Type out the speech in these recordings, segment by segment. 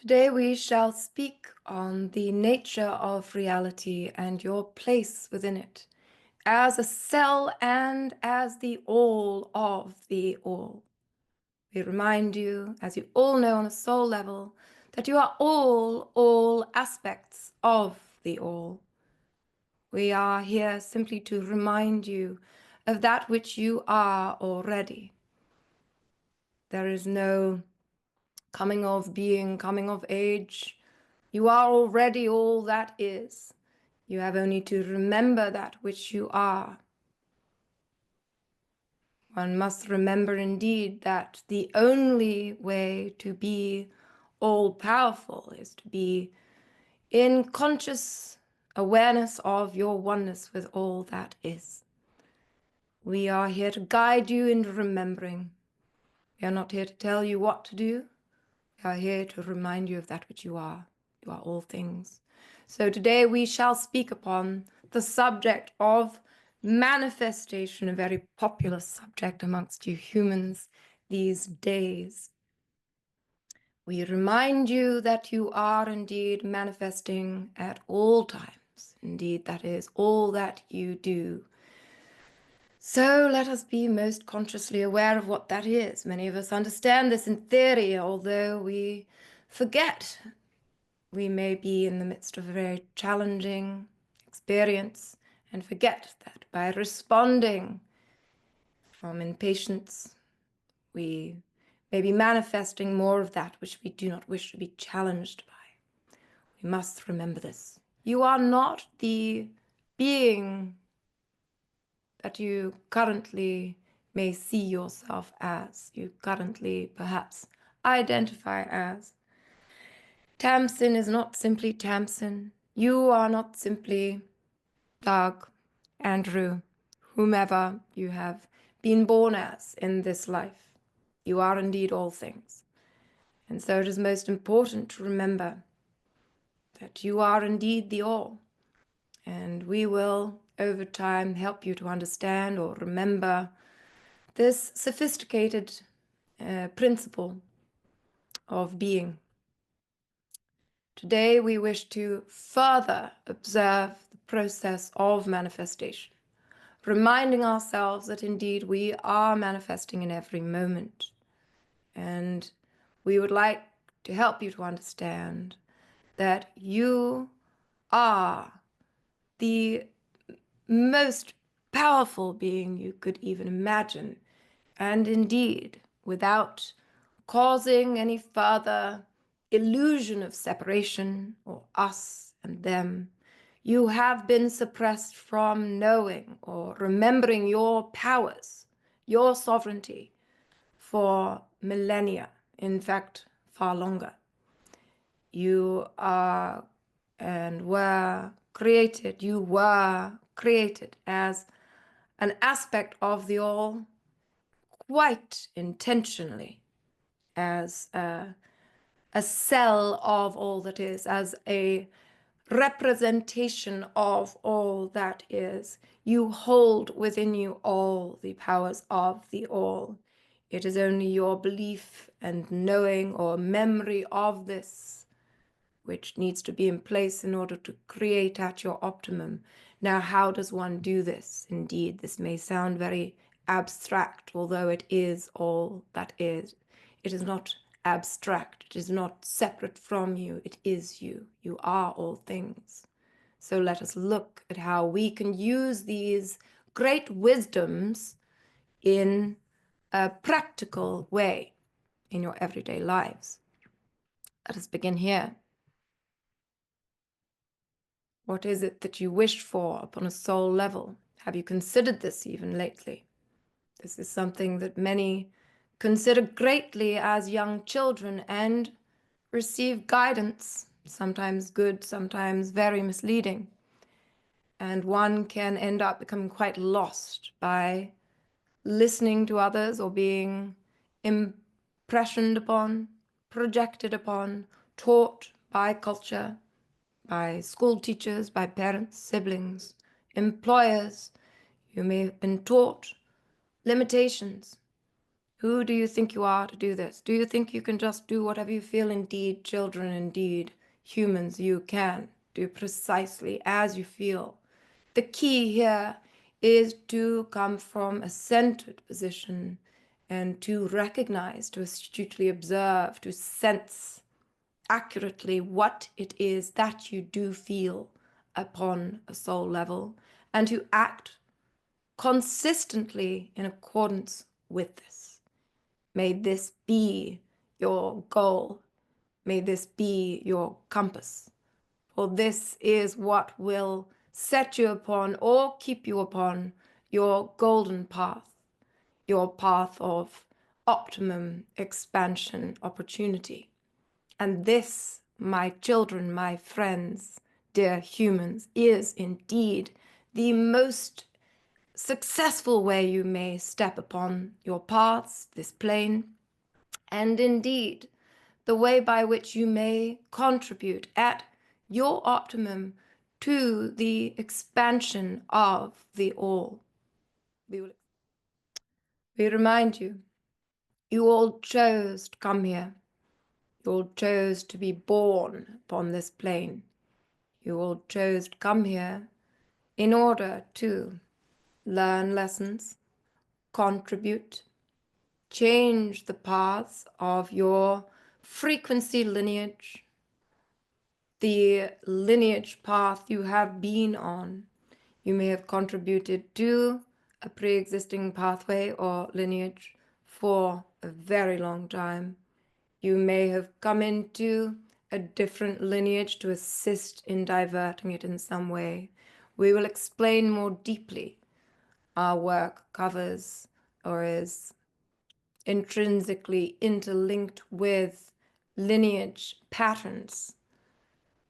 Today we shall speak on the nature of reality and your place within it, as a cell and as the all of the all. We remind you, as you all know on a soul level, that you are all aspects of the all. We are here simply to remind you of that which you are already. There is no coming of being, coming of age. You are already all that is. You have only to remember that which you are. One must remember indeed that the only way to be all-powerful is to be in conscious awareness of your oneness with all that is. We are here to guide you in remembering. We are not here to tell you what to do. We are here to remind you of that which you are. You are all things. So today we shall speak upon the subject of manifestation, a very popular subject amongst you humans these days. We remind you that you are indeed manifesting at all times. Indeed, that is all that you do. So let us be most consciously aware of what that is. Many of us understand this in theory, although we forget. We may be in the midst of a very challenging experience and forget that by responding from impatience, we may be manifesting more of that which we do not wish to be challenged by. We must remember this. You are not the being that you currently may see yourself as, you currently perhaps identify as. Tamsin is not simply Tamsin. You are not simply Doug, Andrew, whomever you have been born as in this life. You are indeed all things. And so it is most important to remember that you are indeed the all. And we will, over time, help you to understand or remember this sophisticated principle of being. Today, we wish to further observe the process of manifestation, reminding ourselves that indeed we are manifesting in every moment. And we would like to help you to understand that you are the most powerful being you could even imagine. And indeed, without causing any further illusion of separation or us and them, you have been suppressed from knowing or remembering your powers, your sovereignty for millennia, in fact, far longer. You are and were created, you were created as an aspect of the all quite intentionally, as a cell of all that is, as a representation of all that is. You hold within you all the powers of the all. It is only your belief and knowing or memory of this which needs to be in place in order to create at your optimum. Now, how does one do this? Indeed, this may sound very abstract, although it is all that is. It is not abstract. It is not separate from you. It is you. You are all things. So let us look at how we can use these great wisdoms in a practical way in your everyday lives. Let us begin here. What is it that you wish for upon a soul level? Have you considered this even lately? This is something that many consider greatly as young children and receive guidance, sometimes good, sometimes very misleading. And one can end up becoming quite lost by listening to others or being impressioned upon, projected upon, taught by culture, by school teachers, by parents, siblings, employers. You may have been taught limitations, Who do you think you are to do this? Do you think you can just do whatever you feel? Indeed, children, indeed, humans, you can do precisely as you feel. The key here is to come from a centered position and to recognize, to astutely observe, to sense accurately what it is that you do feel upon a soul level, and to act consistently in accordance with this. May this be your goal. May this be your compass. For this is what will set you upon or keep you upon your golden path, your path of optimum expansion opportunity. And this, my children, my friends, dear humans, is indeed the most successful way you may step upon your paths, this plane, and indeed the way by which you may contribute at your optimum to the expansion of the all. We remind you, you all chose to come here. You all chose to be born upon this plane. You all chose to come here in order to learn lessons, contribute, change the paths of your frequency lineage, the lineage path you have been on. You may have contributed to a pre-existing pathway or lineage for a very long time. You may have come into a different lineage to assist in diverting it in some way. We will explain more deeply. Our work covers or is intrinsically interlinked with lineage patterns.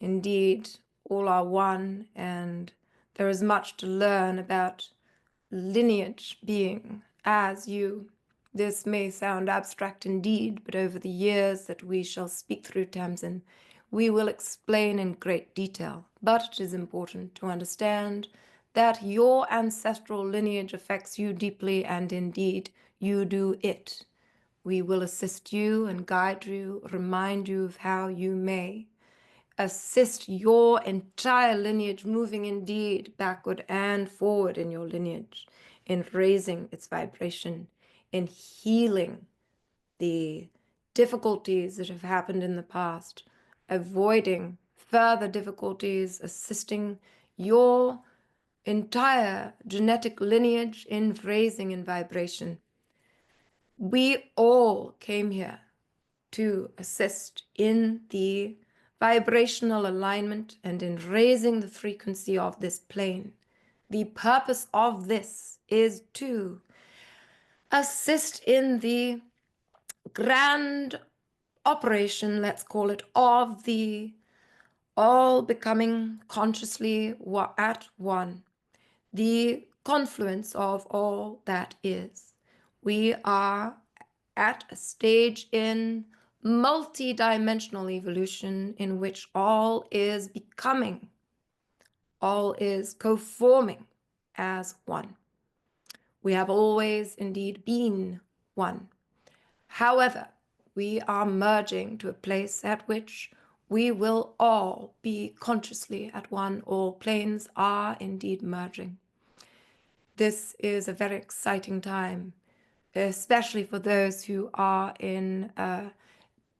Indeed, all are one, and there is much to learn about lineage being as you. This may sound abstract indeed, but over the years that we shall speak through Tamsin, we will explain in great detail. But it is important to understand that your ancestral lineage affects you deeply, and indeed you do it. We will assist you and guide you, remind you of how you may assist your entire lineage moving indeed backward and forward in your lineage, in raising its vibration, in healing the difficulties that have happened in the past, avoiding further difficulties, assisting your entire genetic lineage in raising in vibration. We all came here to assist in the vibrational alignment and in raising the frequency of this plane. The purpose of this is to assist in the grand operation, let's call it, of the all becoming consciously at one, the confluence of all that is. We are at a stage in multi-dimensional evolution in which all is becoming, all is co-forming as one. We have always indeed been one. However, we are merging to a place at which we will all be consciously at one. All planes are indeed merging. This is a very exciting time, especially for those who are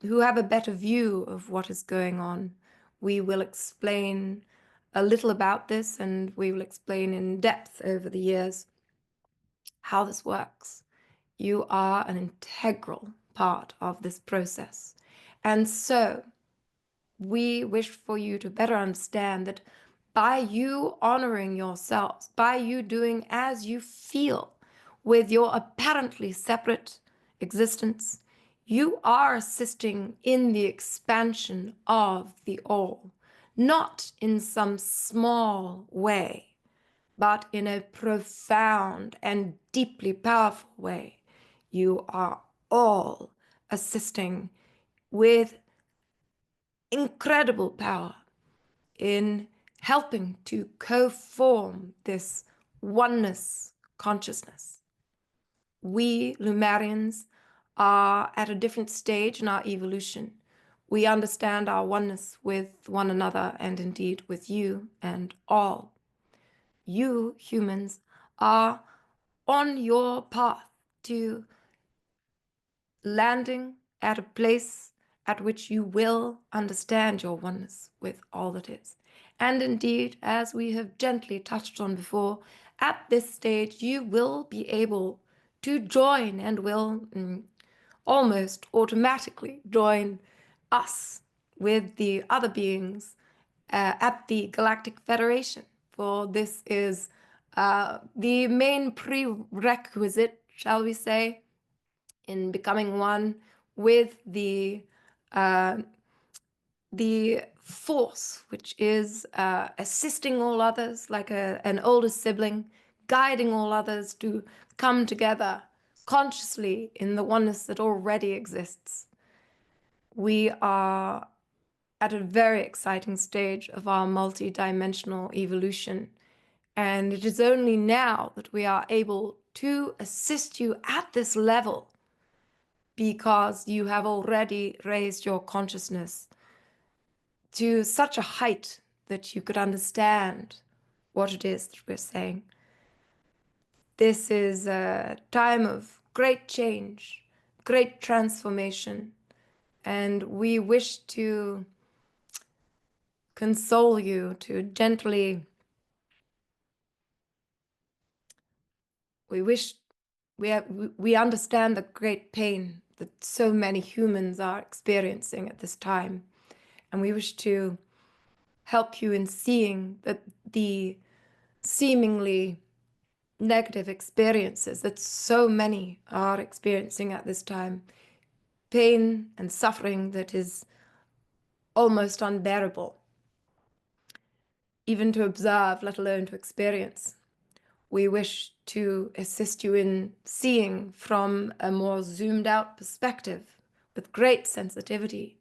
who have a better view of what is going on. We will explain a little about this, and we will explain in depth over the years how this works. You are an integral part of this process. And so we wish for you to better understand that by you honoring yourselves, by you doing as you feel with your apparently separate existence, you are assisting in the expansion of the all, not in some small way, but in a profound and deeply powerful way. You are all assisting with incredible power in helping to co-form this oneness consciousness. We Lumarians are at a different stage in our evolution. We understand our oneness with one another and indeed with you and all. You, humans, are on your path to landing at a place at which you will understand your oneness with all that is. And indeed, as we have gently touched on before, at this stage you will be able to join and will almost automatically join us with the other beings at the Galactic Federation. For this is the main prerequisite, shall we say, in becoming one with the force, which is assisting all others like an older sibling, guiding all others to come together consciously in the oneness that already exists. We are at a very exciting stage of our multi-dimensional evolution, and it is only now that we are able to assist you at this level because you have already raised your consciousness to such a height that you could understand what it is that we're saying. This is a time of great change, great transformation, and we wish to console you, to gently, we understand the great pain that so many humans are experiencing at this time, and we wish to help you in seeing that the seemingly negative experiences that so many are experiencing at this time, pain and suffering that is almost unbearable, even to observe, let alone to experience. We wish to assist you in seeing from a more zoomed out perspective with great sensitivity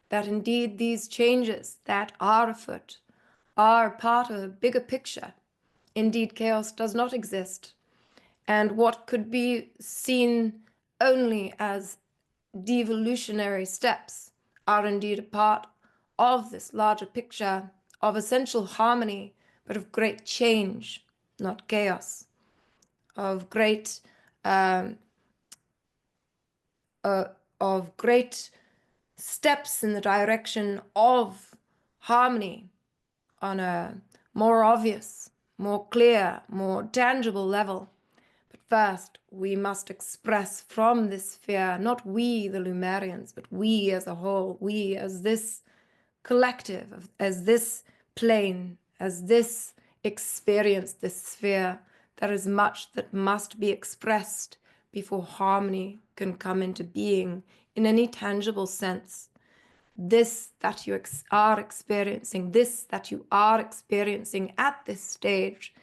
that indeed these changes that are afoot are part of a bigger picture. Indeed, chaos does not exist, and what could be seen only as devolutionary steps are indeed a part of this larger picture of essential harmony, but of great change, not chaos, of great steps in the direction of harmony on a more obvious, more clear, more tangible level. But first, we must express from this sphere, not we, the Lumerians, but we as a whole, we as this collective, as this plane, as this experience, this sphere. There is much that must be expressed before harmony can come into being in any tangible sense. This that you are experiencing, this that you are experiencing at this stage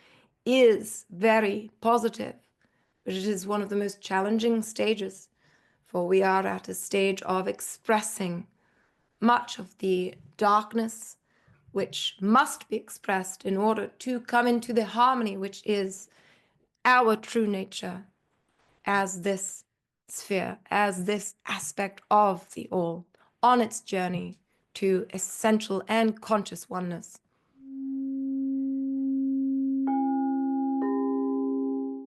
is very positive, but it is one of the most challenging stages, for we are at a stage of expressing much of the darkness which must be expressed in order to come into the harmony which is our true nature as this sphere, as this aspect of the all on its journey to essential and conscious oneness.